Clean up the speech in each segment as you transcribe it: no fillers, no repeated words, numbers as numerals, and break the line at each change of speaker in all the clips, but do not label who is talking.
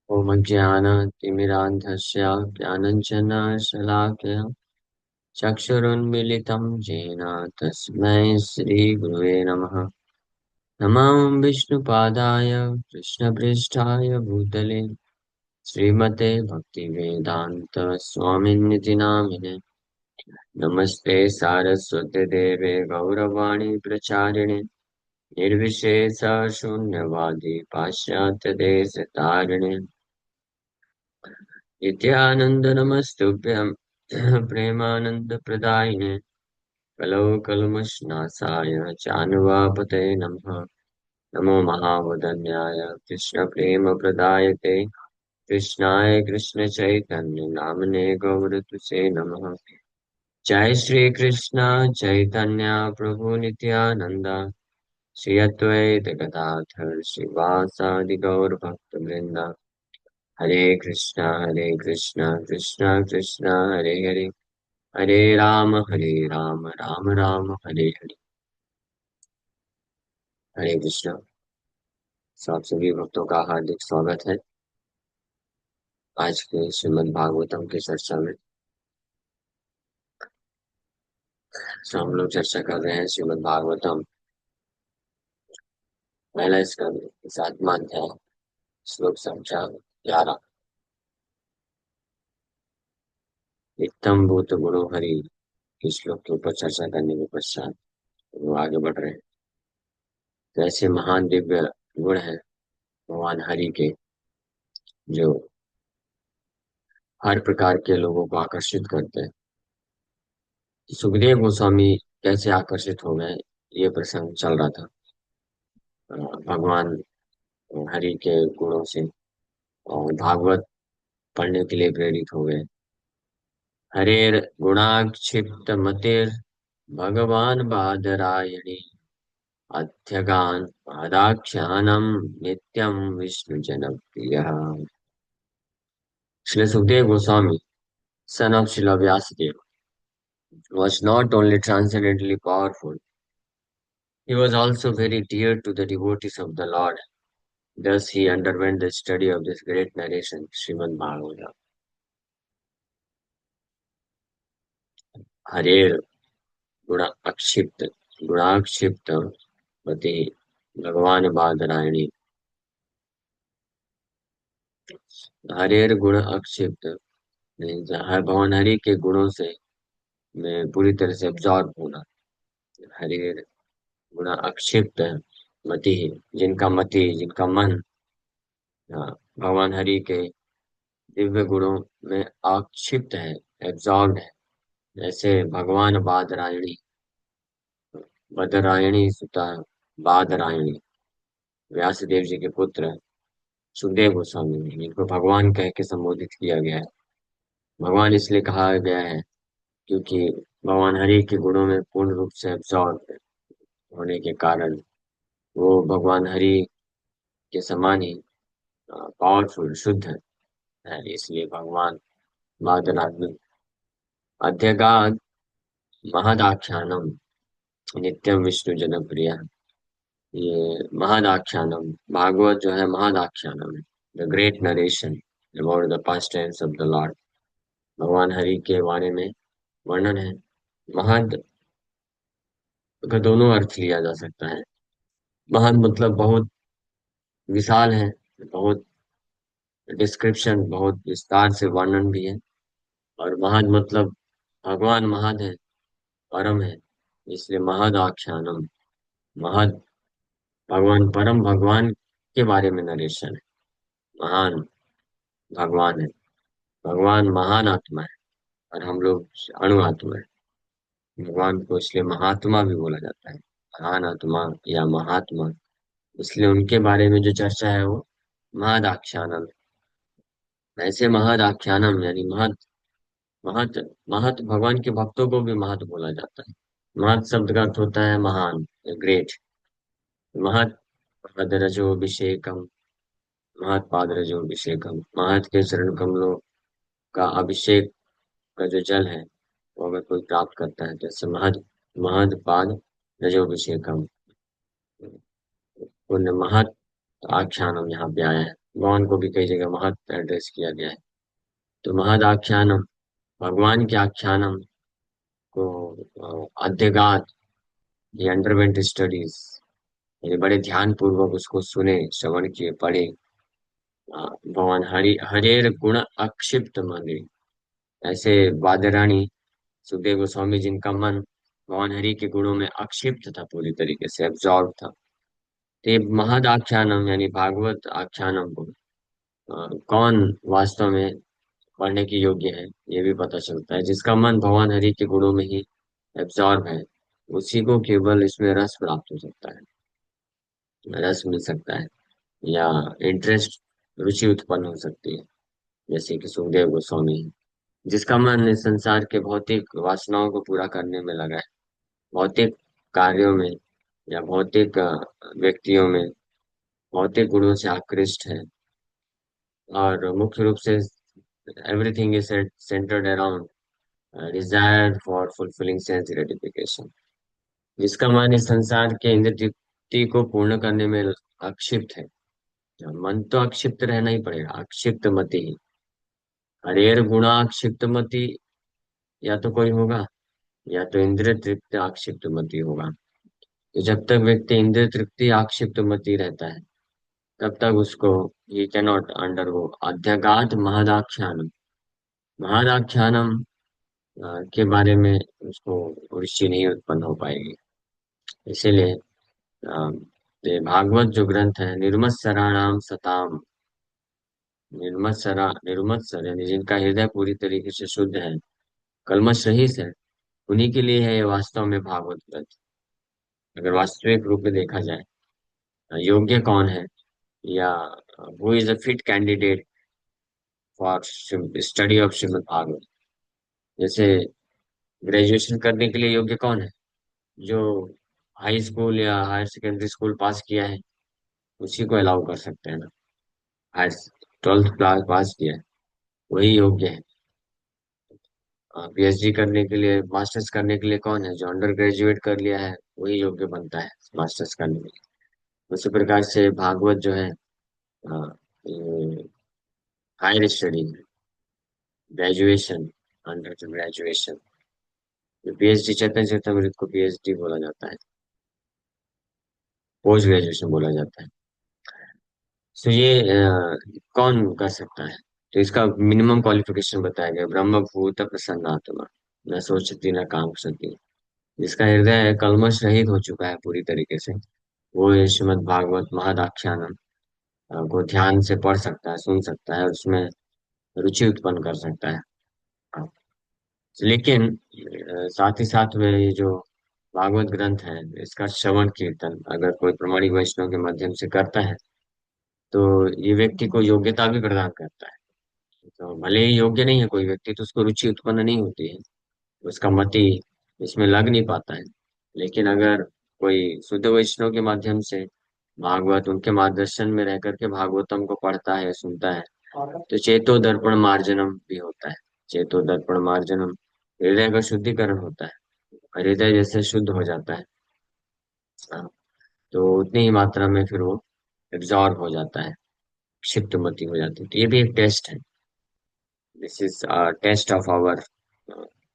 ॐ अज्ञानतिमिरान्धस्य ज्ञानञ्जनशलाकया चक्षुरुन्मीलितं येन तस्मै श्रीगुरुवे नमः। नमो विष्णुपादाय कृष्णपृष्ठाय भूतले श्रीमते भक्तिवेदान्त स्वामिनिति नामिने। नमस्ते सारस्वते देवे गौरवाणी प्रचारिणे निर्विशेष शून्यवादी पाश्चात्यदेशतारिणे नित्यानन्द नमस्तुभ्यं प्रेमानन्दप्रदायिने कलौ कल्मषनाशाय चानुवापतये नमः। नमो महावदन्याय कृष्णप्रेमप्रदायते कृष्णाय कृष्णचैतन्य नामने गौरतुसे नमः। जय श्री कृष्ण चैतन्य प्रभु नित्यानंद श्री अद्वैत गदाधर श्रीवासादि गौर भक्तवृंद। हरे कृष्णा कृष्णा कृष्णा हरे हरे, हरे राम राम राम हरे हरे। हरे कृष्णा। सब सभी भक्तों का हार्दिक स्वागत है आज के श्रीमद् भागवतम की चर्चा में। तो हम लोग चर्चा कर रहे हैं श्रीमद् भागवतम पहला स्कंद सातवां अध्याय श्लोक संख्या 11। नित्यम भूत गुणो हरि के श्लोक के ऊपर चर्चा करने के पश्चात वो आगे बढ़ रहे हैं। तो ऐसे महान दिव्य गुण है भगवान हरि के, जो हर प्रकार के लोगों को आकर्षित करते हैं। सुखदेव गोस्वामी कैसे आकर्षित हो गए, ये प्रसंग चल रहा था। भगवान हरि के गुणों से और भागवत पढ़ने के लिए प्रेरित हो गए। हरेर गुणाक्षिप्त मतिर भगवान बादरायणी अध्यगान पादाख्यानम नित्यम Vishnu जनप्रिय। Shri Sukhdev Goswami, son of Srila Vyasadeva, was not only transcendently powerful, he was also very dear to the devotees of the Lord. Thus he underwent the study of this great narration, Srimad Bhagavatam. हरेर गुणाक्षिप्त मति भगवान बादरायणी। हरेर गुण अक्षिप्त means हर भगवान हरि के गुणों से मैं पूरी तरह से एब्जॉर्ब होना। हरेर गुण अक्षिप्त मति, जिनका मन भगवान हरि के दिव्य गुणों में आक्षिप्त है, एब्जॉर्ब है। जैसे भगवान बादरायणी, बदरायणी सुता बादरायणी, व्यासदेव जी के पुत्र सुखदेव गोस्वामी जी, जिनको भगवान कह के संबोधित किया गया है। भगवान इसलिए कहा गया है क्योंकि भगवान हरि के गुणों में पूर्ण रूप से एब्जॉर्ब होने के कारण वो भगवान हरि के समान ही पावरफुल शुद्ध है। इसलिए भगवान बादरायणी अध्यगान महदाख्यानम नित्यम विष्णु जनप्रिय। ये महदाख्यानम भागवत जो है महदाख्यानम है, the great narration about the past tense of the lord. भगवान हरि के बारे में वर्णन है। महद का दोनों अर्थ लिया जा सकता है। महद मतलब बहुत विशाल है, बहुत डिस्क्रिप्शन, बहुत विस्तार से वर्णन भी है। और महद मतलब भगवान महद है, परम है, इसलिए महद आख्यानम। महद भगवान, परम भगवान के बारे में नरेशन है। महान भगवान है, भगवान महान आत्मा है और हम लोग अणु आत्मा है। भगवान को इसलिए महात्मा भी बोला जाता है, महान आत्मा या महात्मा। इसलिए उनके बारे में जो चर्चा है वो महदाख्यानम है। ऐसे महदाख्यानम यानी महत, महत, महत भगवान के भक्तों को भी महत बोला जाता है। महत शब्द का अर्थ होता है महान, ग्रेट। महत पादरजो अभिषेकम, महत पादरजो अभिषेकम, महत के चरण कमलों का अभिषेक का जो जल है वो अगर कोई प्राप्त करता है, जैसे महद, महद पाद रजोभिषेकम, पुण्य महत आख्यानम यहाँ पे आया है। भगवान को भी कई जगह महत् एड्रेस किया गया है। तो महद आख्यानम, भगवान के आख्यानम को अध्यगात, ये अंडरवेंट स्टडीज, यानी बड़े ध्यान पूर्वक उसको सुने, श्रवण किए, पढ़े। भगवान हरेर गुण अक्षिप्त मनि, ऐसे बादरानी सुखदेव गोस्वामी जिनका मन भगवान हरि के गुणों में अक्षिप्त था, पूरी तरीके से एब्जॉर्ब था। तो ये महद आख्यानम यानी भागवत आख्यानम को कौन वास्तव में पढ़ने की योग्य है, ये भी पता चलता है। जिसका मन भगवान हरि के गुणों में ही एब्जॉर्ब है, उसी को केवल इसमें रस प्राप्त हो सकता है, रस मिल सकता है, या इंटरेस्ट, रुचि उत्पन्न हो सकती है, जैसे कि सुखदेव गोस्वामी। जिसका मन इस संसार के भौतिक वासनाओं को पूरा करने में लगा है, भौतिक कार्यों में या भौतिक व्यक्तियों में, भौतिक गुणों से आकृष्ट है, और मुख्य रूप से everything is centred around desire for fulfilling sense gratification. जिसका मन इस संसार के इंद्र तृप्ति को पूर्ण करने में अक्षिप्त है। मन तो अक्षिप्त रहना ही पड़ेगा, अक्षिप्त मति ही। हरेर गुणा अक्षिप्त मति, या तो कोई होगा, या तो इंद्रिय तृप्त आक्षिप्त मति होगा। तो जब तक व्यक्ति इंद्रिय तृप्ति आक्षिप्त मति रहता है, तब तक उसको ही कैनॉट अंडरगो अध्यगात महदाख्यानम, महदाख्यानम के बारे में उसको रुचि नहीं उत्पन्न हो पाएगी। इसीलिए अ, ये भागवत जो ग्रंथ है, निर्मत्सराणाम सताम, निर्मत्सर यानी जिनका हृदय पूरी तरीके से शुद्ध है, कल्मश रहित है, उन्हीं के लिए है ये वास्तव में भागवत ग्रंथ। अगर वास्तविक रूप में देखा जाए, योग्य कौन है, या who is a fit candidate for study of Shrimad Bhagavat, जैसे ग्रेजुएशन करने के लिए योग्य कौन है? जो हाई स्कूल या हायर सेकेंडरी स्कूल पास किया है, उसी को अलाउ कर सकते हैं ना। हायर 12th क्लास पास किया है, वही योग्य है। पीएचडी करने के लिए, मास्टर्स करने के लिए कौन है? जो अंडर ग्रेजुएट कर लिया है, वही योग्य बनता है मास्टर्स करने के लिए। उसी प्रकार से भागवत जो है, higher study, graduation, under graduation, PhD, Chaitanya Charitamrita को पीएचडी बोला जाता है, पोस्ट ग्रेजुएशन बोला जाता है। तो ये कौन कर सकता है? तो इसका मिनिमम क्वालिफिकेशन बताया गया, ब्रह्म भूत प्रसन्नात्मा, न सोचती न काम सकती। जिसका हृदय कल्मश रहित हो चुका है पूरी तरीके से, वो ये श्रीमद् भागवत महदाख्यानम को ध्यान से पढ़ सकता है, सुन सकता है, उसमें रुचि उत्पन्न कर सकता है। हाँ। लेकिन साथ ही साथ में ये जो भागवत ग्रंथ है, इसका श्रवण कीर्तन अगर कोई प्रमाणिक वैष्णव के माध्यम से करता है, तो ये व्यक्ति को योग्यता भी प्रदान करता है। तो भले ही योग्य नहीं है कोई व्यक्ति, तो उसको रुचि उत्पन्न नहीं होती है, उसका मति इसमें लग नहीं पाता है। लेकिन अगर कोई शुद्ध वैष्णव के माध्यम से भागवत, उनके मार्गदर्शन में रह करके भागवतम को पढ़ता है, सुनता है, तो चेतो दर्पण मार्जनम भी होता है। चेतो दर्पण मार्जनम, हृदय का शुद्धिकरण होता है, हृदय जैसे शुद्ध हो जाता है। हाँ, तो उतनी ही मात्रा में फिर वो एब्जॉर्ब हो जाता है, क्षिप्त मति हो जाती है। तो ये भी एक टेस्ट है। This is test of our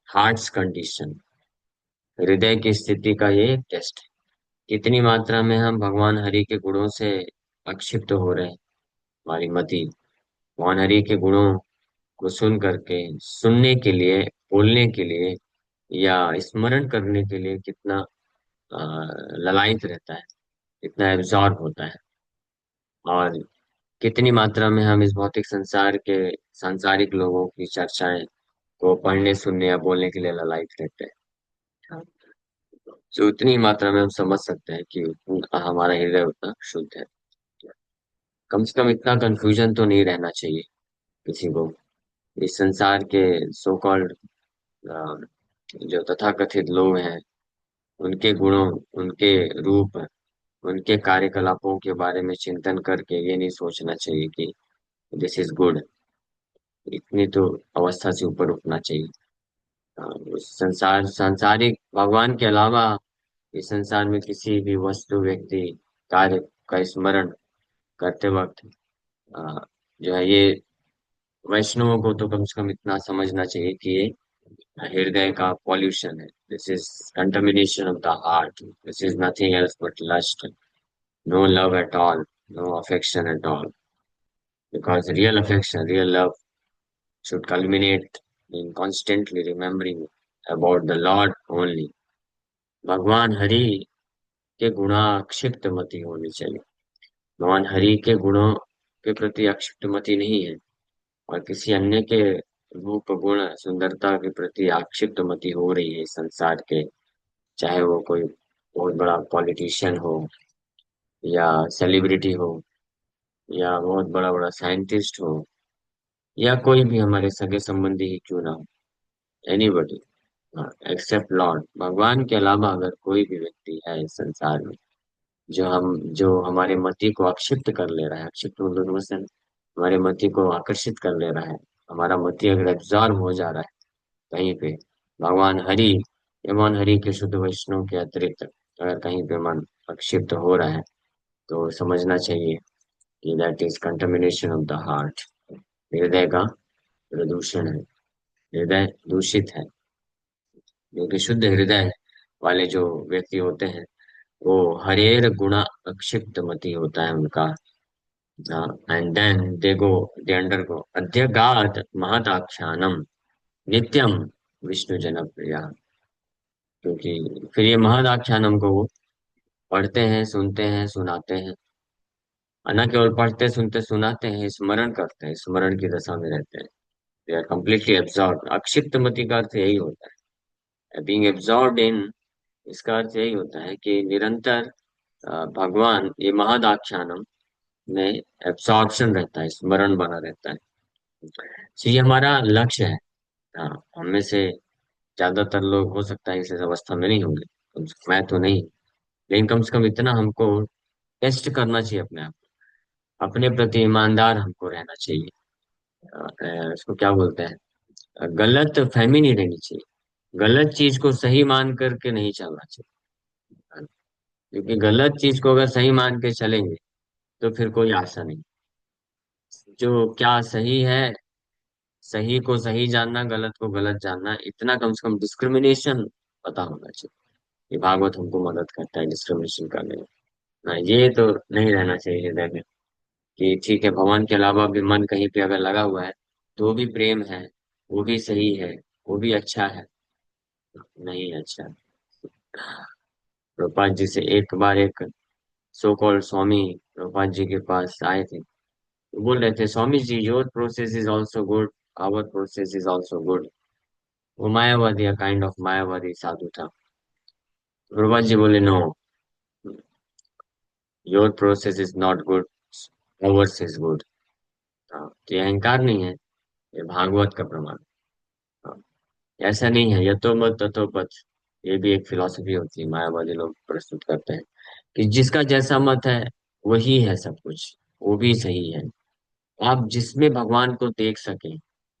hearts condition, हृदय की स्थिति का ये टेस्ट है। कितनी मात्रा में हम भगवान हरि के गुणों से अक्षिप्त हो रहे हैं, हमारी मति भगवान हरि के गुणों को सुन करके, सुनने के लिए, बोलने के लिए, या स्मरण करने के लिए कितना ललायित रहता है, कितना एब्जॉर्ब होता है। और कितनी मात्रा में हम इस भौतिक संसार के सांसारिक लोगों की चर्चाएं को पढ़ने, सुनने या बोलने के लिए ललायित रहते हैं। तो उतनी मात्रा में हम समझ सकते हैं कि हमारा हृदय उतना शुद्ध है। कम से कम इतना कंफ्यूजन तो नहीं रहना चाहिए किसी को, इस संसार के सो कॉल्ड जो तथाकथित लोग हैं, उनके गुणों, उनके रूप, उनके कार्यकलापों के बारे में चिंतन करके ये नहीं सोचना चाहिए कि दिस इज गुड। इतनी तो अवस्था से ऊपर उठना चाहिए। उस सांसारिक भगवान के अलावा इस संसार में किसी भी वस्तु, व्यक्ति, कार्य का स्मरण करते वक्त अ, जो है ये वैष्णवों को तो कम से कम इतना समझना चाहिए कि ये हृदय का पॉल्यूशन है। This is contamination of the heart, this is nothing else but lust, no love at all, no affection at all, because real affection, real love should culminate in constantly remembering about the Lord only। भगवान हरि के गुणाक्षिप्त मति होनी चाहिए। भगवान हरि के गुणों के प्रति अक्षिप्त मति नहीं है, और किसी अन्य के रूप गुण सुंदरता के प्रति आक्षिप्त मति हो रही है इस संसार के। चाहे वो कोई बहुत बड़ा पॉलिटिशियन हो, या सेलिब्रिटी हो, या बहुत बड़ा बड़ा साइंटिस्ट हो, या कोई भी हमारे सगे संबंधी ही क्यों ना हो, एनीबडी एक्सेप्ट लॉर्ड। भगवान के अलावा अगर कोई भी व्यक्ति है इस संसार में जो हमारे मति को आक्षिप्त कर ले रहा है, आक्षिप्त मतलब समझते हैं ना? हमारे मति को आकर्षित कर ले रहा है, हमारा मति अगर एब्जॉर्ब हो जा रहा है कहीं पे, भगवान हरि, भगवान हरि के शुद्ध वैष्णव के अतिरिक्त अगर कहीं पे मन आक्षिप्त हो रहा है, तो समझना चाहिए कि that is contamination of the heart. हृदय का प्रदूषण है, हृदय दूषित है। क्योंकि शुद्ध हृदय वाले जो व्यक्ति होते हैं, वो हरेर गुणा अक्षिप्त मति होता है उनका। एंड देन दे अंडरगो अध्यगात महदाख्यानम नित्यम विष्णु जनप्रिया। क्योंकि फिर ये महदाख्यानम को वो पढ़ते हैं, सुनते हैं, सुनाते हैं, और न केवल पढ़ते सुनते सुनाते हैं, स्मरण करते हैं, स्मरण की दशा में रहते हैं। They are completely absorb. अक्षिप्त मति का अर्थ यही होता है, बीइंग एब्जॉर्ब्ड इन। इसका अर्थ यही होता है कि निरंतर भगवान ये महदाख्यानम में एब्सॉर्प्शन रहता है, स्मरण बना रहता है। तो ये हमारा लक्ष्य है। हाँ, हम में से ज्यादातर लोग हो सकता है इस अवस्था में नहीं होंगे, मैं तो नहीं, लेकिन कम से कम इतना हमको टेस्ट करना चाहिए अपने आप को। अपने प्रति ईमानदार हमको रहना चाहिए। इसको क्या बोलते हैं, गलत फहमी नहीं रहनी चाहिए, गलत चीज को सही मान करके नहीं चलना चाहिए। क्योंकि गलत चीज को अगर सही मान के चलेंगे तो फिर कोई आशा नहीं। जो क्या सही है, सही को सही जानना, गलत को गलत जानना, इतना कम से कम डिस्क्रिमिनेशन पता होना चाहिए। ये भागवत हमको मदद करता है डिस्क्रिमिनेशन करने में। हाँ, ये तो नहीं रहना चाहिए हृदय में कि ठीक है भगवान के अलावा भी मन कहीं पे अगर लगा हुआ है तो भी प्रेम है, वो भी सही है, वो भी अच्छा है। नहीं अच्छा। प्रभुपाद जी से एक बार एक सो कॉल्ड स्वामी प्रभुपाद जी के पास आए थे। वो बोल रहे थे, Swami ji your process is also good, our process is also good. वो मायावादी, काइंड ऑफ मायावादी साधु था। प्रभुपाद जी बोले, no, your process is not good, ours is good. हाँ, तो ये अहंकार नहीं है, ये भागवत का प्रमाण। हाँ, ऐसा नहीं है यतो मत ततो पथ। ये भी एक फिलॉसफी होती है, मायावादी लोग प्रस्तुत करते हैं कि जिसका जैसा मत है वही है सब कुछ, वो भी सही है। आप जिसमें भगवान को देख सके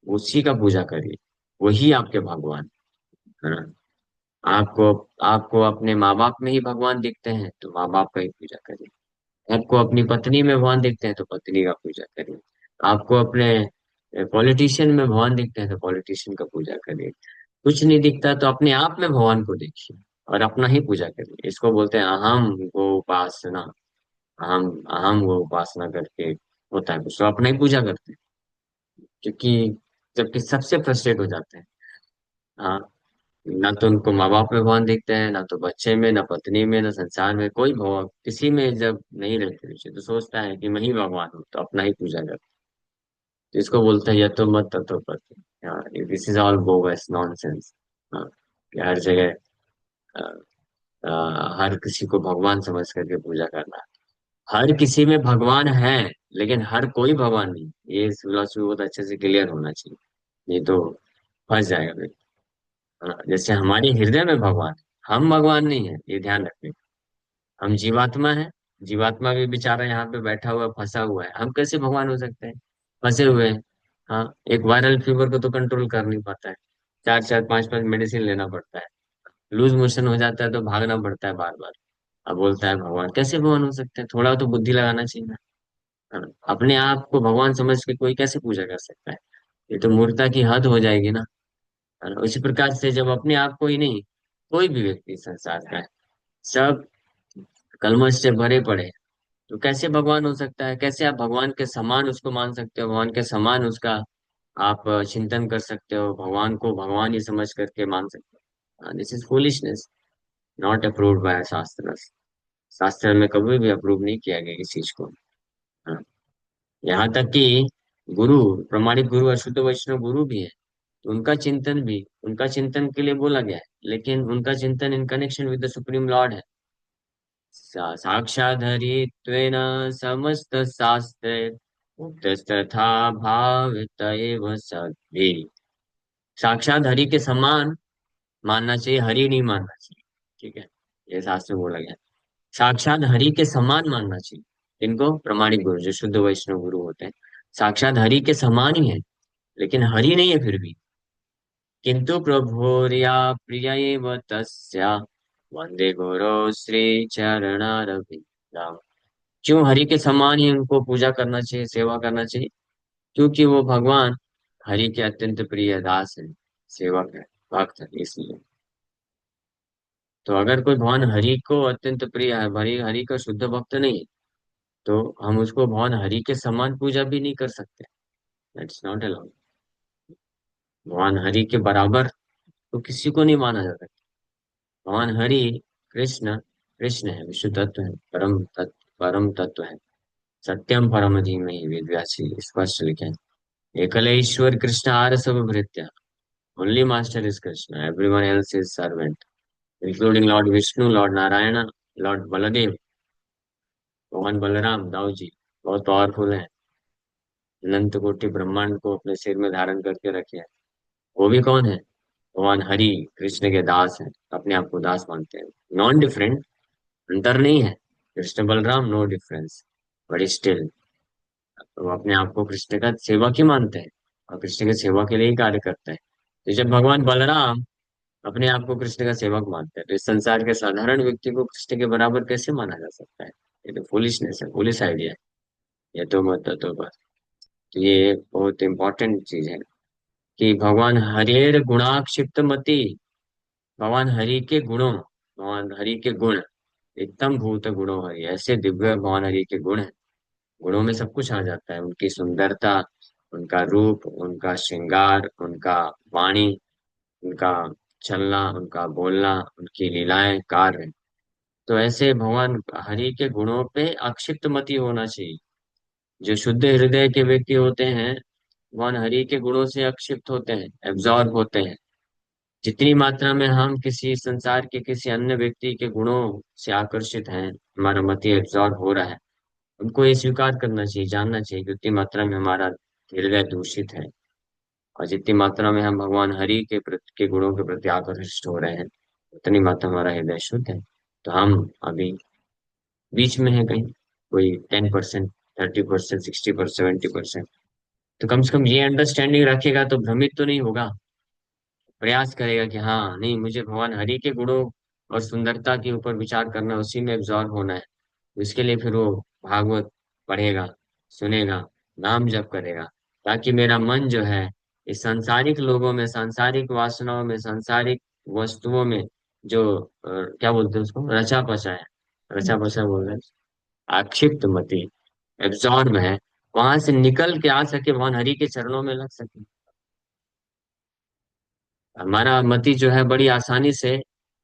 उसी का पूजा करिए, वही आपके भगवान है ना। आपको आपको अपने माँ बाप में ही भगवान दिखते हैं तो माँ बाप का ही पूजा करिए। आपको अपनी पत्नी में भगवान दिखते हैं तो पत्नी का पूजा करिए। आपको अपने पॉलिटिशियन में भगवान दिखते हैं तो पॉलिटिशियन का पूजा करिए। कुछ नहीं दिखता तो अपने आप में भगवान को देखिए और अपना ही पूजा करिए। इसको बोलते हैं अहम गो उपासना। अहम अहम गो उपासना करके होता है कुछ, तो अपना ही पूजा करते हैं। क्योंकि जबकि सबसे फ्रस्ट्रेट हो जाते हैं। हाँ, ना तो उनको माँ बाप में भगवान दिखते हैं, ना तो बच्चे में, ना पत्नी में, ना संसार में, कोई भगवान किसी में जब नहीं रहते पीछे तो सोचता है कि मैं ही भगवान हूँ, तो अपना ही पूजा करता है। तो इसको बोलते हैं यतो मत ततो पथ। हाँ, this is all bogus nonsense. हाँ, कि हर जगह अ, हर किसी को भगवान समझ करके पूजा करना। हर किसी में भगवान है, लेकिन हर कोई भगवान नहीं। ये फिलोसफी बहुत अच्छे से क्लियर होना चाहिए, नहीं तो फंस जाएगा फिर। हाँ, जैसे हमारे हृदय में भगवान है, हम भगवान नहीं है, ये ध्यान रखने। हम जीवात्मा है, जीवात्मा भी बेचारा यहाँ पे बैठा हुआ फंसा हुआ है, हम कैसे भगवान हो सकते हैं, फंसे हुए हैं। हाँ, एक वायरल फीवर को तो कंट्रोल कर नहीं पाता है, चार चार पांच पांच मेडिसिन लेना पड़ता है। लूज मोशन हो जाता है तो भागना पड़ता है बार बार। अब बोलता है भगवान, कैसे भगवान हो सकते हैं, थोड़ा तो बुद्धि लगाना चाहिए ना। हाँ, अपने आप को भगवान समझ के कोई कैसे पूजा कर सकता है? ये तो मूर्खता की हद हो जाएगी ना। है ना? उसी प्रकार से जब अपने आप को ही नहीं, कोई भी व्यक्ति संसार का है, सब कलमश से भरे पड़े हैं, तो कैसे भगवान हो सकता है? कैसे आप भगवान के समान उसको मान सकते हो? भगवान के समान उसका आप चिंतन कर सकते हो? भगवान को भगवान ही समझ करके मान सकते हो? This is foolishness, not approved by शास्त्र। शास्त्र में कभी भी अप्रूव नहीं किया गया इस चीज को। हाँ। यहाँ तक कि गुरु, प्रमाणित गुरु अशुद्ध वैष्णव गुरु भी है, तो उनका चिंतन के लिए बोला गया है, लेकिन उनका चिंतन in connection with the supreme Lord है। साक्षाधरित्वेन समस्त शास्त्रे उक्तस्तथा भावित एव सद्भिः। साक्षात हरि के समान मानना चाहिए, हरि नहीं मानना चाहिए। ठीक है, ये शास्त्र में बोला गया है। साक्षात हरि के समान मानना चाहिए इनको, प्रमाणिक गुरु जो शुद्ध वैष्णव गुरु होते हैं, साक्षात हरि के समान ही है, लेकिन हरि नहीं है फिर भी। किंतु प्रभोर्या प्रिय एव तस्या वंदे गुरो श्री चरणारविंदम। क्यों हरि के समान ही उनको पूजा करना चाहिए, सेवा करना चाहिए? क्योंकि वो भगवान हरि के अत्यंत प्रिय दास है, सेवक है, भक्त है, इसलिए। तो अगर कोई भगवान हरि को अत्यंत प्रिय है, हरि हरि का शुद्ध भक्त नहीं है, तो हम उसको भगवान हरि के समान पूजा भी नहीं कर सकते। That's not allowed. भगवान हरि के बराबर तो किसी को नहीं माना जा सकता। भगवान हरि, कृष्ण, कृष्ण है, विशुद्ध तत्व है, परम तत्व है। सत्यम परम धीमहि वेदव्यास जी स्पष्ट लिखे हैं। एकल ईश्वर कृष्ण आर सब भृत्य। Only master is Krishna, everyone else is servant, including lord Vishnu, lord Narayan, lord Baldev, भगवान बलराम, दाऊ जी बहुत पावरफुल है। अनंत कोटि ब्रह्मांड को अपने सिर में धारण करके रखे हैं। वो भी कौन है? भगवान हरि, कृष्ण के दास हैं, अपने आप को दास मानते हैं। नॉन डिफरेंट, अंतर नहीं है। Krishna Balaram, no difference, but still वो अपने आप को कृष्ण का सेवक ही मानते हैं, और कृष्ण के सेवा के लिए ही कार्य करते हैं। तो जब भगवान बलराम अपने आप को कृष्ण का सेवक मानते हैं, तो इस संसार के साधारण व्यक्ति को कृष्ण के बराबर कैसे माना जा सकता है? ये तो फुलिशनेस है, फुलिश आइडिया है। ये तो मत तो बस। तो ये बहुत इंपॉर्टेंट चीज है कि भगवान हरेर गुणाक्षिप्त मति, भगवान हरि के गुणों, भगवान हरि के गुण, एकदम भूत गुणों हरि, ऐसे दिव्य भगवान हरि के गुण है। गुणों में सब कुछ आ जाता है, उनकी सुंदरता, उनका रूप, उनका श्रृंगार, उनका वाणी, उनका चलना, उनका बोलना, उनकी लीलाएं, कार्य। तो ऐसे भगवान हरि के गुणों पे अक्षिप्त मति होना चाहिए। जो शुद्ध हृदय के व्यक्ति होते हैं, भगवान हरि के गुणों से अक्षिप्त होते हैं, एब्जॉर्ब होते हैं। जितनी मात्रा में हम किसी संसार के किसी अन्य व्यक्ति के गुणों से आकर्षित हैं, हमारा मति एब्जॉर्ब हो रहा है, उनको ये स्वीकार करना चाहिए, जानना चाहिए कि उतनी मात्रा में हमारा हृदय दूषित है। और जितनी मात्रा में हम भगवान हरि के प्रति के गुणों के प्रति आकर्षित हो रहे हैं, उतनी मात्रा हमारा हृदय शुद्ध है। तो हम अभी बीच में है कहीं, कोई 10%, 30%, 60%, 70%। तो कम से कम ये अंडरस्टैंडिंग रखेगा तो भ्रमित तो नहीं होगा, प्रयास करेगा कि हाँ नहीं, मुझे भगवान हरि के गुणों और सुंदरता के ऊपर विचार करना, उसी में एब्जॉर्ब होना है। इसके लिए फिर वो भागवत पढ़ेगा, सुनेगा, नाम जप करेगा, ताकि मेरा मन जो है इस सांसारिक लोगों में, सांसारिक वासनाओं में, सांसारिक वस्तुओं में जो क्या बोलते हैं उसको, रचा पचा है, रचा पचा बोल रहे हैं, आक्षिप्त मति, एब्जॉर्ब है, वहां से निकल के आ सके, भगवान हरि के चरणों में लग सके। हमारा मति जो है बड़ी आसानी से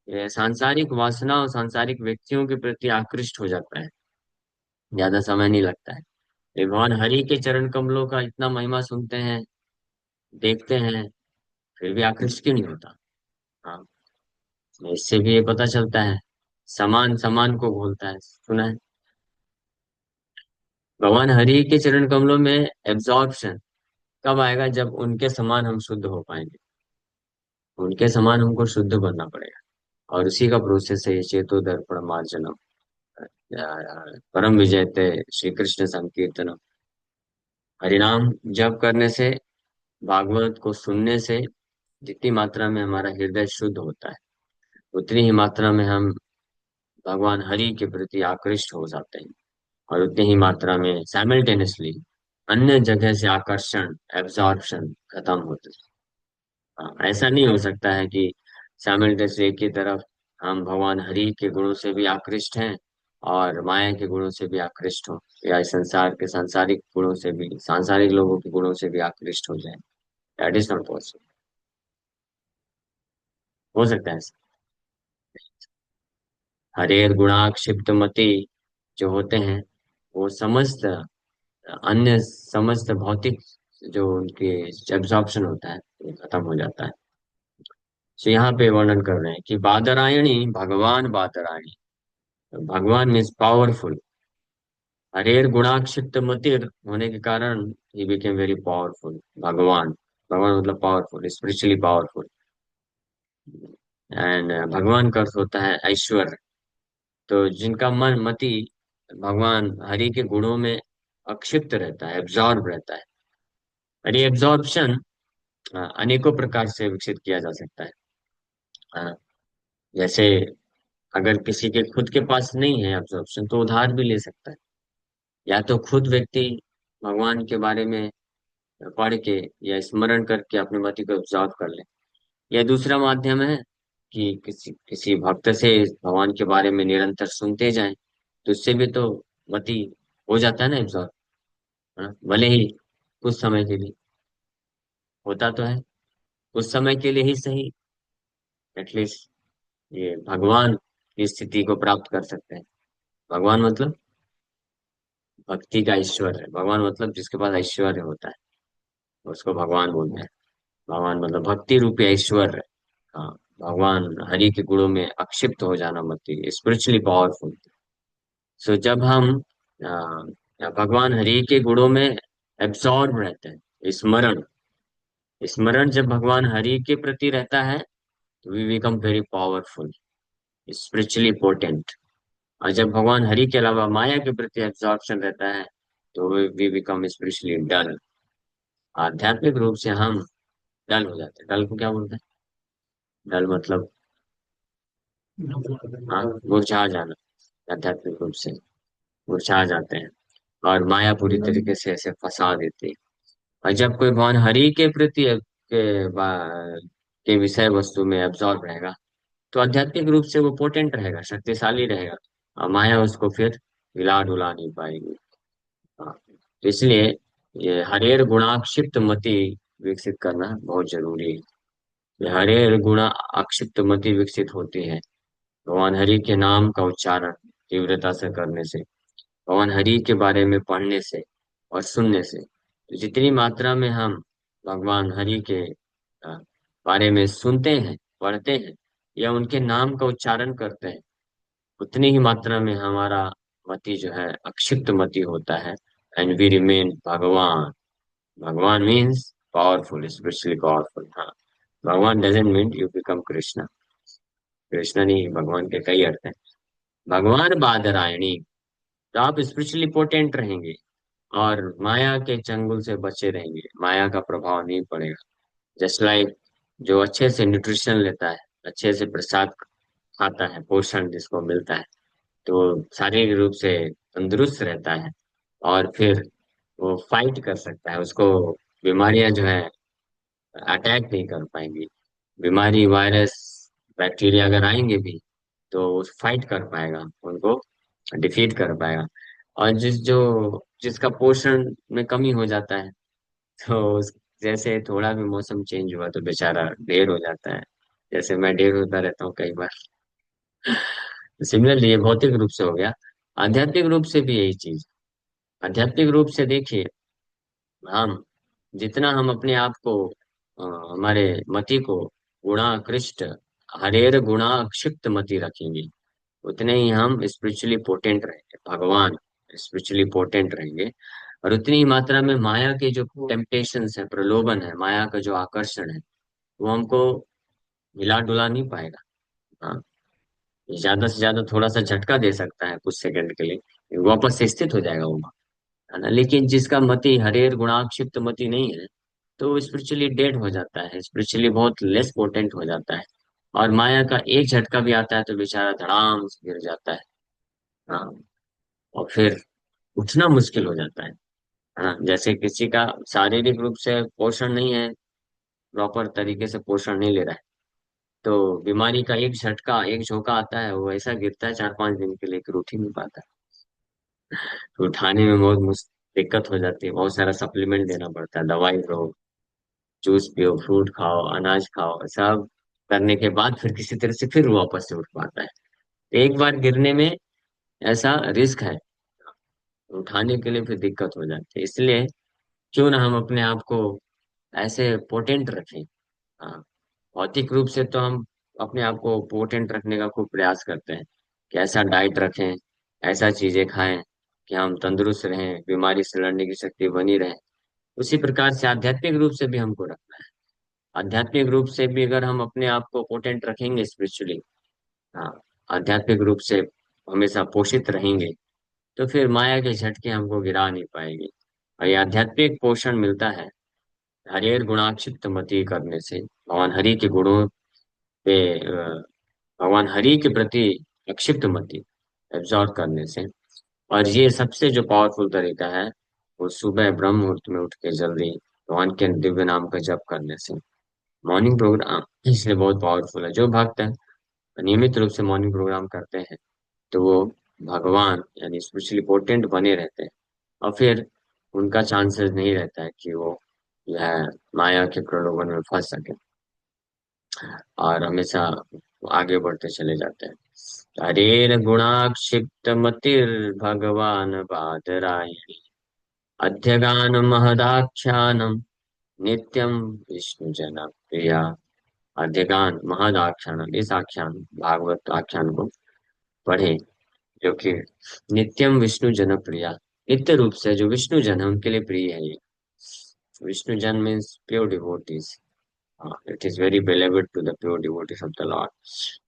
सांसारिक वासना और सांसारिक व्यक्तियों के प्रति आकृष्ट हो जाता है, ज्यादा समय नहीं लगता है। ये भगवान हरि के चरण कमलों का इतना महिमा सुनते हैं, देखते हैं, फिर भी आकृष्ट क्यों नहीं होता? हाँ, इससे भी ये पता चलता है, समान समान को बोलता है, सुना है। भगवान हरि के चरण कमलों में एब्जॉर्प्शन कब आएगा? जब उनके समान हम शुद्ध हो पाएंगे, उनके समान हमको शुद्ध बनना पड़ेगा। और उसी का प्रोसेस है ये चेतो दर्पण मार्जनम, परम विजयते श्री कृष्ण संकीर्तनम। हरिनाम जप करने से, भागवत को सुनने से जितनी मात्रा में हमारा हृदय शुद्ध होता है, उतनी ही मात्रा में हम भगवान हरि के प्रति आकृष्ट हो जाते हैं। और उतनी ही मात्रा में साइमल्टेनियसली अन्य जगह से आकर्षण, एब्जॉर्प्शन खत्म होते हैं। हाँ, ऐसा नहीं हो सकता है कि साइमल्टेनियसली एक ही तरफ हम भगवान हरि के गुणों से भी आकृष्ट हैं और माया के गुणों से भी आकृष्ट हो, या इस संसार के सांसारिक गुणों से भी, सांसारिक लोगों के गुणों से भी आकृष्ट हो जाए। That is not possible. हो सकता है ऐसा? हरेर गुणाक्षिप्त मति जो होते हैं, वो समस्त अन्य समस्त भौतिक जो उनके एब्जॉर्प्शन होता है वो खत्म हो जाता है। तो यहाँ पे वर्णन कर रहे हैं कि बादरायणी, भगवान बादरायणी, भगवान मीन्स पावरफुल। हरेर गुणाक्षिप्त मतिर होने के कारण ही बिकेम वेरी पावरफुल। भगवान, भगवान मतलब पावरफुल, स्पिरिचुअली पावरफुल। एंड भगवान का अर्थ होता है ऐश्वर्य। तो जिनका मन, मति भगवान हरि के गुणों में अक्षिप्त रहता है, एब्जॉर्ब रहता है। और ये एब्जॉर्प्शन अनेकों प्रकार से विकसित किया जा सकता है। अ, जैसे अगर किसी के खुद के पास नहीं है एब्जॉर्प्शन, तो उधार भी ले सकता है। या तो खुद व्यक्ति भगवान के बारे में पढ़ के या स्मरण करके अपने मति को एब्जॉर्ब कर ले। या दूसरा माध्यम है कि किसी किसी भक्त से भगवान के बारे में निरंतर सुनते जाएं, तो उससे भी तो मति हो जाता है ना एब्जॉर्ब। हाँ, भले ही कुछ समय के लिए होता तो है, कुछ समय के लिए ही सही, एटलीस्ट ये भगवान की स्थिति को प्राप्त कर सकते हैं। भगवान मतलब भक्ति का ऐश्वर्य, भगवान मतलब जिसके पास ऐश्वर्य होता है उसको भगवान बोलते हैं। भगवान मतलब भक्ति रूपी ऐश्वर्य। हाँ, भगवान हरि के गुणों में अक्षिप्त हो जाना, मत स्पिरिचुअली पावरफुल। सो जब हम भगवान हरि के गुणों में एब्सॉर्ब रहते हैं, स्मरण, स्मरण जब भगवान हरि के प्रति रहता है तो we become very powerful, spiritually potent. और जब भगवान हरि के अलावा माया के प्रति एब्जॉर्प्शन रहता है तो वी बिकम स्पिरिचुअली डल। आध्यात्मिक रूप से हम डल हो जाते हैं। डल को क्या बोलते हैं? डल मतलब, हाँ, मुरझा जाना। आध्यात्मिक रूप से मुरझा जाते हैं और माया पूरी तरीके से ऐसे फंसा देती है। और जब कोई भगवान हरि के प्रति के विषय वस्तु में एब्जॉर्ब रहेगा तो आध्यात्मिक रूप से वो पोटेंट रहेगा, शक्तिशाली रहेगा। और माया उसको फिर हिला डुला नहीं पाएगी। हाँ, तो इसलिए ये हरेर गुणाक्षिप्त मति विकसित करना बहुत जरूरी है। ये हरेर गुणा अक्षिप्त मति विकसित होती है भगवान हरि के नाम का उच्चारण तीव्रता से करने से, भगवान हरि के बारे में पढ़ने से और सुनने से। तो जितनी मात्रा में हम भगवान हरि के अ, बारे में सुनते हैं, पढ़ते हैं या उनके नाम का उच्चारण करते हैं, उतनी ही मात्रा में हमारा मति जो है अक्षिप्त मति होता है। एंड वी रिमेन भगवान। भगवान मीन्स पावरफुल, स्पिरिचुअली पावरफुल। हाँ, भगवान doesn't mean you become Krishna. Krishna नहीं, भगवान के कई अर्थ हैं। भगवान बादरायणी, तो आप स्पिरिचुअली पोटेंट रहेंगे और माया के चंगुल से बचे रहेंगे, माया का प्रभाव नहीं पड़ेगा। जस्ट लाइक जो अच्छे से न्यूट्रिशन लेता है, अच्छे से प्रसाद खाता है, पोषण जिसको मिलता है, तो शारीरिक रूप से तंदुरुस्त रहता है और फिर वो फाइट कर सकता है। उसको बीमारियां जो है अटैक नहीं कर पाएंगी। बीमारी, वायरस, बैक्टीरिया अगर आएंगे भी तो फाइट कर पाएगा, उनको डिफीट कर पाएगा। और जिसका पोषण में कमी हो जाता है, तो जैसे थोड़ा भी मौसम चेंज हुआ तो बेचारा ढेर हो जाता है। जैसे मैं ढेर होता रहता हूँ कई बार। सिमिलरली ये भौतिक रूप से हो गया, आध्यात्मिक रूप से भी यही चीज। आध्यात्मिक रूप से देखिए, हम जितना हम अपने आप को हमारे मति को गुणाकृष्ट, हरेर गुणा क्षिप्त मति रखेंगे, उतने ही हम स्पिरिचुअली पोटेंट रहेंगे, भगवान स्पिरिचुअली पोटेंट रहेंगे। और उतनी ही मात्रा में माया के जो टेम्पटेशंस है, प्रलोभन है, माया का जो आकर्षण है, वो हमको हिला डुला नहीं पाएगा। हाँ, ज्यादा से ज्यादा थोड़ा सा झटका दे सकता है कुछ सेकंड के लिए, वापस से स्थित हो जाएगा वो, है ना। लेकिन जिसका मति हरेर गुणाक्षिप्त मति नहीं है, तो वो स्पिरिचुअली डेड हो जाता है, स्पिरिचुअली बहुत लेस पोटेंट हो जाता है। और माया का एक झटका भी आता है तो बेचारा धड़ाम से गिर जाता है। हाँ, और फिर उठना मुश्किल हो जाता है। हाँ, जैसे किसी का शारीरिक रूप से पोषण नहीं है, प्रॉपर तरीके से पोषण नहीं ले रहा है, तो बीमारी का एक झटका, एक झोंका आता है, वो ऐसा गिरता है 4-5 दिन के लिए कि उठ ही नहीं पाता। तो उठाने में बहुत दिक्कत हो जाती है, बहुत सारा सप्लीमेंट देना पड़ता है, दवाई लो, जूस पियो, फ्रूट खाओ, अनाज खाओ, सब करने के बाद फिर किसी तरह से फिर वो वापस से उठ पाता है। तो एक बार गिरने में ऐसा रिस्क है, उठाने के लिए फिर दिक्कत हो जाती है। इसलिए क्यों ना हम अपने आप को ऐसे पोटेंट रखें। हाँ, भौतिक रूप से तो हम अपने आप को पोटेंट रखने का खूब प्रयास करते हैं कि ऐसा डाइट रखें, ऐसा चीजें खाएं कि हम तंदुरुस्त रहें, बीमारी से लड़ने की शक्ति बनी रहे। उसी प्रकार से आध्यात्मिक रूप से भी हमको रखना है। आध्यात्मिक रूप से भी अगर हम अपने आप को पोटेंट रखेंगे स्पिरिचुअली, हाँ, आध्यात्मिक रूप से हमेशा पोषित रहेंगे, तो फिर माया के झटके हमको गिरा नहीं पाएंगे। और ये आध्यात्मिक पोषण मिलता है हरियर गुणाक्षिप्त मति करने से, भगवान हरि के गुणों पे भगवान हरि के प्रति अक्षिप्त मति एब्जॉर्व करने से। और ये सबसे जो पावरफुल तरीका है, वो सुबह ब्रह्म मुहूर्त में उठ के जल्दी भगवान के दिव्य नाम का जप करने से। मॉर्निंग प्रोग्राम इसलिए बहुत पावरफुल है। जो भक्त है नियमित रूप से मॉर्निंग प्रोग्राम करते हैं, तो वो भगवान यानी स्पिरिचुअली पोटेंट बने रहते हैं। और फिर उनका चांसेस नहीं रहता है कि वो यह माया के प्रलोभन में फंस सके, और हमेशा आगे बढ़ते चले जाते हैं। हरेर गुणाक्षिप्त मतिर भगवान बादरायणी अध्यगान महदाख्यानम नित्यम विष्णु जन प्रिया। अध्यगान महदाख्यानम, इस आख्यान भागवत आख्यान को पढ़े, जो कि नित्यम विष्णु जन प्रिया, नित्य रूप से जो विष्णु जन है उनके लिए प्रिय है ये। विष्णु जन means pure devotees, it is very beloved to the pure devotees of the lord.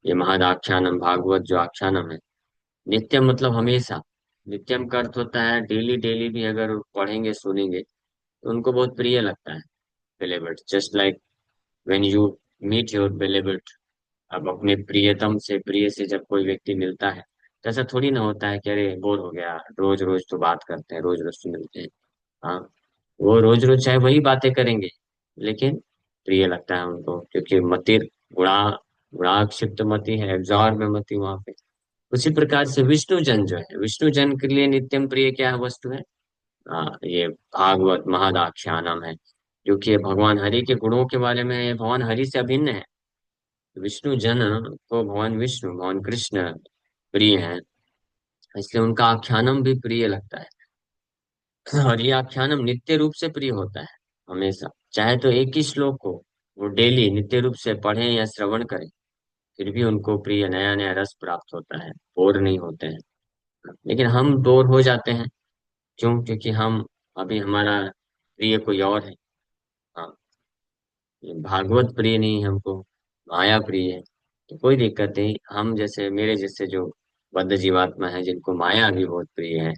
ये महदाख्यानम भागवत जो आख्यानम है, नित्यम मतलब हमेशा। नित्यम का अर्थ होता है डेली, डेली भी अगर पढ़ेंगे सुनेंगे तो उनको बहुत प्रिय लगता है। Beloved, just like when you meet your beloved. अब अपने प्रियतम से, प्रिय से जब कोई व्यक्ति मिलता है, तो ऐसा थोड़ी ना होता है कि अरे बोर हो गया, रोज रोज तो बात करते हैं, रोज रोज तो मिलते हैं। हाँ, वो रोज रोज चाहे वही बातें करेंगे, लेकिन प्रिय लगता है उनको, क्योंकि मति गुणा गुणाक्षिप्त मति है, एब्जॉर्ब है मति वहां पे। उसी प्रकार से विष्णु जन जो है, विष्णु जन के लिए नित्यम प्रिय क्या वस्तु है? ये भागवत महदाख्यानम है, जो कि ये भगवान हरि के गुणों के बारे में है। ये भगवान हरि से अभिन्न है। विष्णु जन को भगवान विष्णु, भगवान कृष्ण प्रिय है, इसलिए उनका आख्यानम भी प्रिय लगता है। और ये आख्यानम नित्य रूप से प्रिय होता है हमेशा। चाहे तो एक ही श्लोक को वो डेली नित्य रूप से पढ़ें या श्रवण करें, फिर भी उनको प्रिय नया नया रस प्राप्त होता है, बोर नहीं होते हैं। लेकिन हम बोर हो जाते हैं, क्यों? क्योंकि हम अभी हमारा प्रिय कोई और है। हाँ, ये भागवत प्रिय नहीं है हमको, माया प्रिय है। तो कोई दिक्कत नहीं, हम जैसे मेरे जैसे जो बद्ध जीवात्मा है जिनको माया भी बहुत प्रिय है,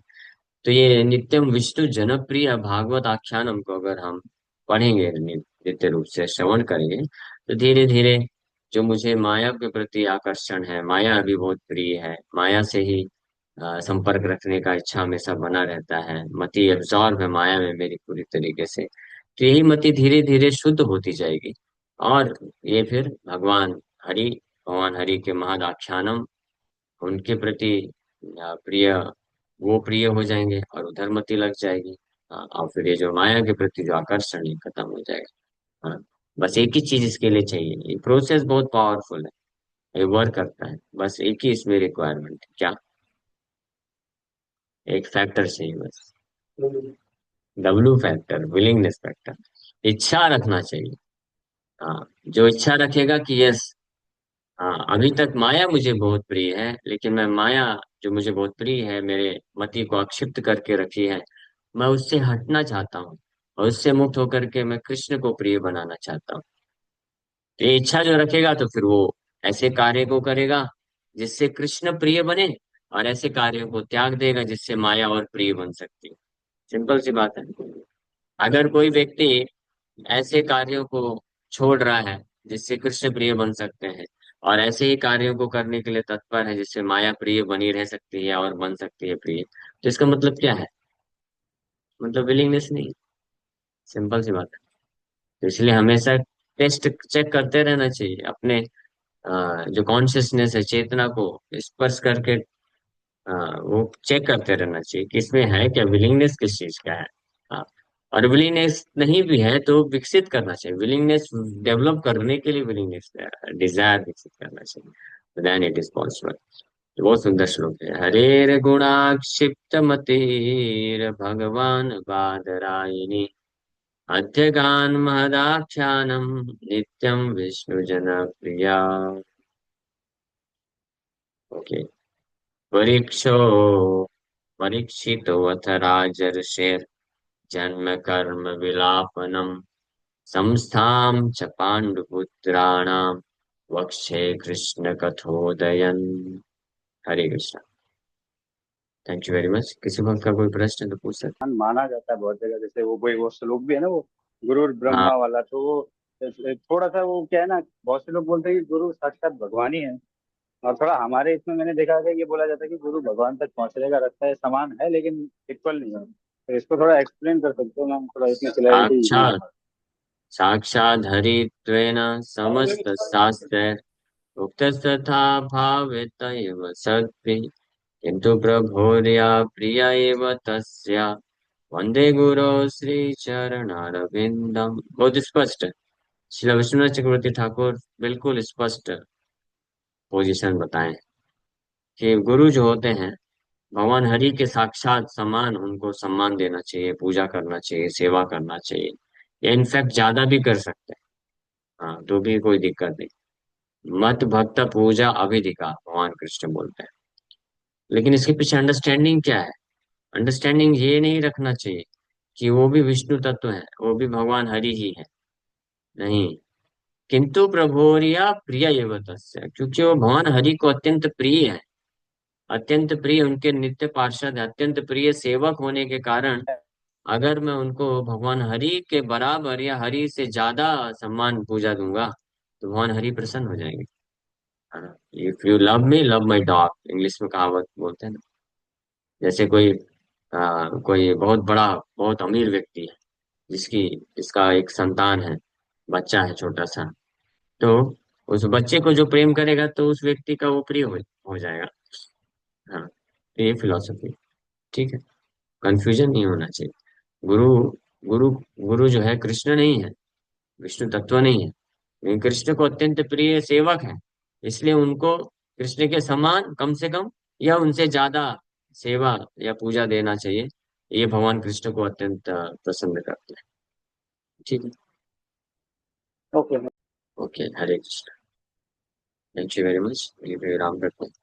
तो ये नित्यम विष्णु जनप्रिय भागवत आख्यानम को अगर हम पढ़ेंगे, नित्य रूप से श्रवण करेंगे, तो धीरे धीरे जो मुझे माया के प्रति आकर्षण है, माया अभी बहुत प्रिय है, माया से ही संपर्क रखने का इच्छा हमेशा बना रहता है, मति एब्जॉर्ब है माया में मेरी पूरी तरीके से, तो यही मति धीरे धीरे शुद्ध होती जाएगी। और ये फिर हरि भगवान हरि के महदाख्यानम, उनके प्रति प्रिय, वो प्रिय हो जाएंगे और उधर मति लग जाएगी। हाँ, और फिर ये जो माया के प्रति जो आकर्षण है खत्म हो जाएगा। हाँ, बस एक ही चीज इसके लिए चाहिए, ये प्रोसेस बहुत पावरफुल है, ये वर्क करता है, बस एक ही इसमें रिक्वायरमेंट है, क्या? एक फैक्टर चाहिए बस, डब्ल्यू फैक्टर, विलिंगनेस फैक्टर, इच्छा रखना चाहिए। हाँ, जो इच्छा रखेगा कि यस, हाँ, अभी तक माया मुझे बहुत प्रिय है, लेकिन मैं माया जो मुझे बहुत प्रिय है, मेरे मति को आक्षिप्त करके रखी है, मैं उससे हटना चाहता हूँ, और उससे मुक्त होकर के मैं कृष्ण को प्रिय बनाना चाहता हूँ। तो ये इच्छा जो रखेगा, तो फिर वो ऐसे कार्य को करेगा जिससे कृष्ण प्रिय बने, और ऐसे कार्यों को त्याग देगा जिससे माया और प्रिय बन सकती है। सिंपल सी बात है। अगर कोई व्यक्ति ऐसे कार्यों को छोड़ रहा है जिससे कृष्ण प्रिय बन सकते हैं, और ऐसे ही कार्यों को करने के लिए तत्पर है जिससे माया प्रिय बनी रह सकती है और बन सकती है प्रिय, तो इसका मतलब क्या है? मतलब विलिंगनेस नहीं। सिंपल सी बात है। तो इसलिए हमेशा टेस्ट चेक करते रहना चाहिए अपने जो कॉन्शियसनेस है, चेतना को स्पर्श करके वो चेक करते रहना चाहिए कि इसमें है क्या, विलिंगनेस किस चीज का है। हाँ। और विलिंगनेस नहीं भी है तो विकसित करना चाहिए, विलिंगनेस डेवलप करने के लिए विलिंगनेस, डिजायर विकसित करना चाहिए, देन इट इज पॉसिबल। बहुत सुंदर श्लोक है। हरेर गुणाक्षिप्त मतिर भगवान बादरायणी अध्यगान महदाख्यानम नित्यम विष्णु जन प्रिया। ओके। परीक्षो परीक्षितोऽथ राजर्षेर् जन्म कर्म विलापनम् संस्थां च पाण्डुपुत्राणां वक्षे कृष्ण कथोदयन्। Hare Krishna. Thank you very much. किसी वक्त का कोई प्रश्न है तो पूछ सकते
माना जाता है बहुत जगह, जैसे वो श्लोक भी है ना, वो गुरु
हैं। हाँ।
ब्रह्मा वाला, तो वो थोड़ा सा वो क्या है ना, बहुत से लोग बोलते हैं कि गुरु साक्षात भगवान ही है। और थोड़ा हमारे इसमें मैंने देखा है कि ये बोला जाता है कि गुरु भगवान तक पहुंचने का रास्ता है, समान है लेकिन इक्वल नहीं है। तो इसको थोड़ा एक्सप्लेन कर सकते हो मैम, थोड़ा इसमें क्लैरिटी नहीं है।
साक्षात साक्षात् हरित्वेन समस्त शास्त्र उक्तस्तथा भावेतैव सद्भिः किन्तु प्रभोर्या प्रिया एव तस्य वंदे गुरो श्री चरणारविंदम। बहुत स्पष्ट है। श्री विश्वनाथ चक्रवर्ती ठाकुर बिल्कुल स्पष्ट पोजीशन बताएं कि गुरु जो होते हैं भगवान हरि के साक्षात समान, उनको सम्मान देना चाहिए, पूजा करना चाहिए, सेवा करना चाहिए, या इनफैक्ट ज्यादा भी कर सकते हैं। हाँ, तो भी कोई दिक्कत नहीं। मत भक्त पूजा अभिधिका भगवान कृष्ण बोलते हैं। लेकिन इसके पीछे अंडरस्टैंडिंग क्या है? अंडरस्टैंडिंग ये नहीं रखना चाहिए कि वो भी विष्णु तत्व है, वो भी भगवान हरि ही है। नहीं। किंतु प्रभोरिया प्रिय ये तस्य, क्योंकि वो भगवान हरि को अत्यंत प्रिय है। अत्यंत प्रिय उनके नित्य पार्षद है, अत्यंत प्रिय सेवक होने के कारण अगर मैं उनको भगवान हरि के बराबर या हरि से ज्यादा सम्मान पूजा दूंगा तो भगवान हरि प्रसन्न हो जाएंगे। If you love me love my dog, English में कहावत बोलते हैं ना। जैसे कोई बहुत बड़ा, बहुत अमीर व्यक्ति है, जिसकी जिसका एक संतान है, बच्चा है छोटा सा, तो उस बच्चे को जो प्रेम करेगा तो उस व्यक्ति का वो प्रिय हो जाएगा। हाँ, तो ये फिलॉसफी। ठीक है। कंफ्यूजन नहीं होना चाहिए। गुरु गुरु गुरु जो है कृष्ण नहीं है, विष्णु तत्व नहीं है, लेकिन कृष्ण को अत्यंत प्रिय सेवक है। इसलिए उनको कृष्ण के समान कम से कम या उनसे ज्यादा सेवा या पूजा देना चाहिए। ये भगवान कृष्ण को अत्यंत प्रसन्न करते हैं। ठीक है।
Okay.
Okay. Hare Krishna. Thank you very much. ये राम रखो।